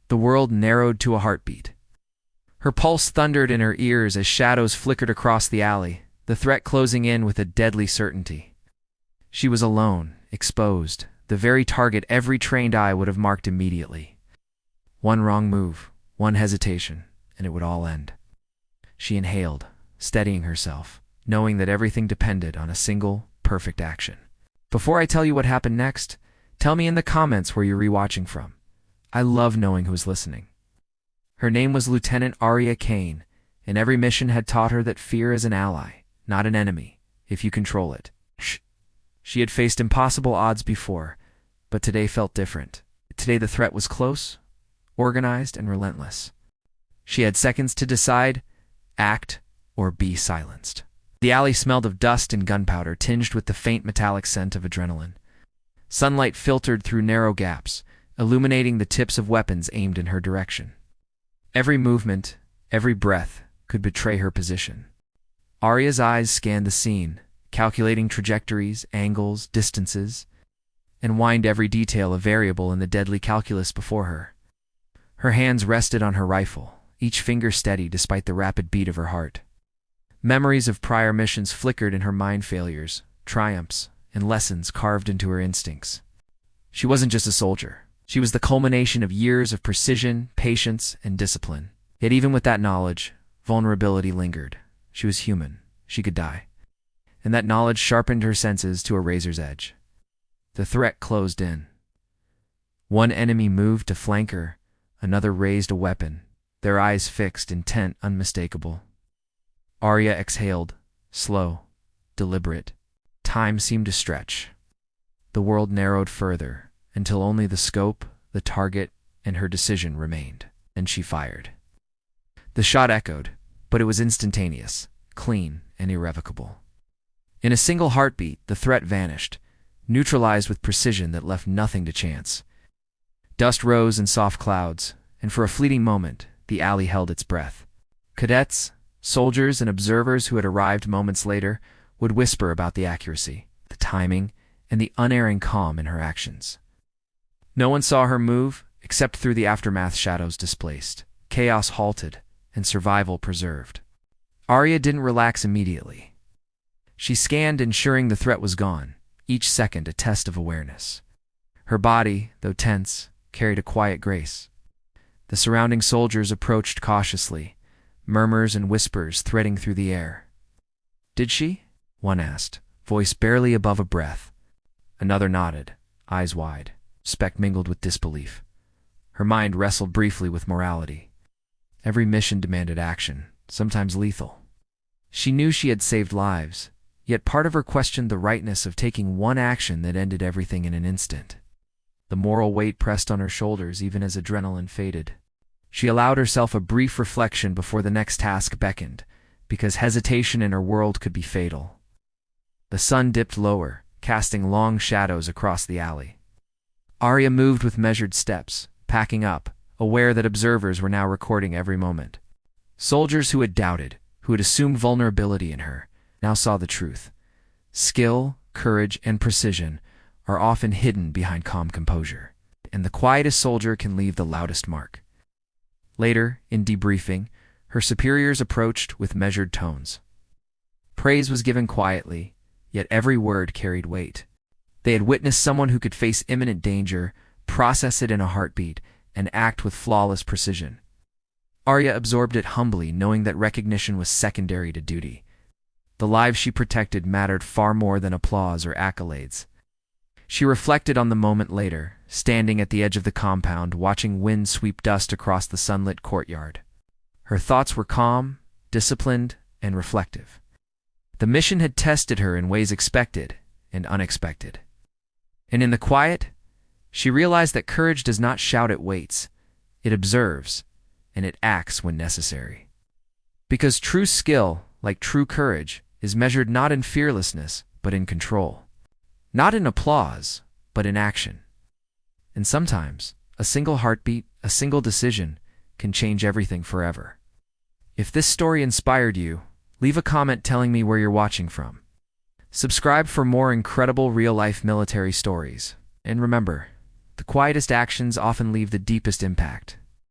The world narrowed to a heartbeat. Her pulse thundered in her ears as shadows flickered across the alley, the threat closing in with a deadly certainty. She was alone, exposed, the very target every trained eye would have marked immediately. One wrong move, one hesitation, and it would all end. She inhaled, steadying herself, knowing that everything depended on a single, perfect action. Before I tell you what happened next, tell me in the comments where you're rewatching from. I love knowing who's listening. Her name was Lieutenant Aria Kane, and every mission had taught her that fear is an ally, not an enemy, if you control it. She had faced impossible odds before, but today felt different. Today the threat was close, organized, and relentless. She had seconds to decide, act, or be silenced. The alley smelled of dust and gunpowder, tinged with the faint metallic scent of adrenaline. Sunlight filtered through narrow gaps, illuminating the tips of weapons aimed in her direction. Every movement, every breath, could betray her position. Aria's eyes scanned the scene, calculating trajectories, angles, distances, and wind every detail a variable in the deadly calculus before her. Her hands rested on her rifle, each finger steady despite the rapid beat of her heart. Memories of prior missions flickered in her mind, failures, triumphs, and lessons carved into her instincts. She wasn't just a soldier. She was the culmination of years of precision, patience, and discipline. Yet even with that knowledge, vulnerability lingered. She was human. She could die. And that knowledge sharpened her senses to a razor's edge. The threat closed in. One enemy moved to flank her, another raised a weapon, their eyes fixed, intent unmistakable. Aria exhaled, slow, deliberate. Time seemed to stretch. The world narrowed further, until only the scope, the target, and her decision remained, and she fired. The shot echoed, but it was instantaneous, clean, and irrevocable. In a single heartbeat, the threat vanished, neutralized with precision that left nothing to chance. Dust rose in soft clouds, and for a fleeting moment, the alley held its breath. Cadets, soldiers, and observers who had arrived moments later would whisper about the accuracy, the timing, and the unerring calm in her actions. No one saw her move, except through the aftermath. Shadows displaced, chaos halted, and survival preserved. Aria didn't relax immediately. She scanned, ensuring the threat was gone, each second a test of awareness. Her body, though tense, carried a quiet grace. The surrounding soldiers approached cautiously, murmurs and whispers threading through the air. "Did she?" one asked, voice barely above a breath. Another nodded, eyes wide, respect mingled with disbelief. Her mind wrestled briefly with morality. Every mission demanded action, sometimes lethal. She knew she had saved lives, yet part of her questioned the rightness of taking one action that ended everything in an instant. The moral weight pressed on her shoulders even as adrenaline faded. She allowed herself a brief reflection before the next task beckoned, because hesitation in her world could be fatal. The sun dipped lower, casting long shadows across the alley. Aria moved with measured steps, packing up, aware that observers were now recording every moment. Soldiers who had doubted, who had assumed vulnerability in her, now saw the truth. Skill, courage, and precision are often hidden behind calm composure, and the quietest soldier can leave the loudest mark. Later, in debriefing, her superiors approached with measured tones. Praise was given quietly, yet every word carried weight. They had witnessed someone who could face imminent danger, process it in a heartbeat, and act with flawless precision. Aria absorbed it humbly, knowing that recognition was secondary to duty. The lives she protected mattered far more than applause or accolades. She reflected on the moment later, standing at the edge of the compound, watching wind sweep dust across the sunlit courtyard. Her thoughts were calm, disciplined, and reflective. The mission had tested her in ways expected and unexpected. And in the quiet, she realized that courage does not shout at waits. It observes, and it acts when necessary. Because true skill, like true courage, is measured not in fearlessness, but in control. Not in applause, but in action. And sometimes, a single heartbeat, a single decision, can change everything forever. If this story inspired you, leave a comment telling me where you're watching from. Subscribe for more incredible real-life military stories. And remember, the quietest actions often leave the deepest impact.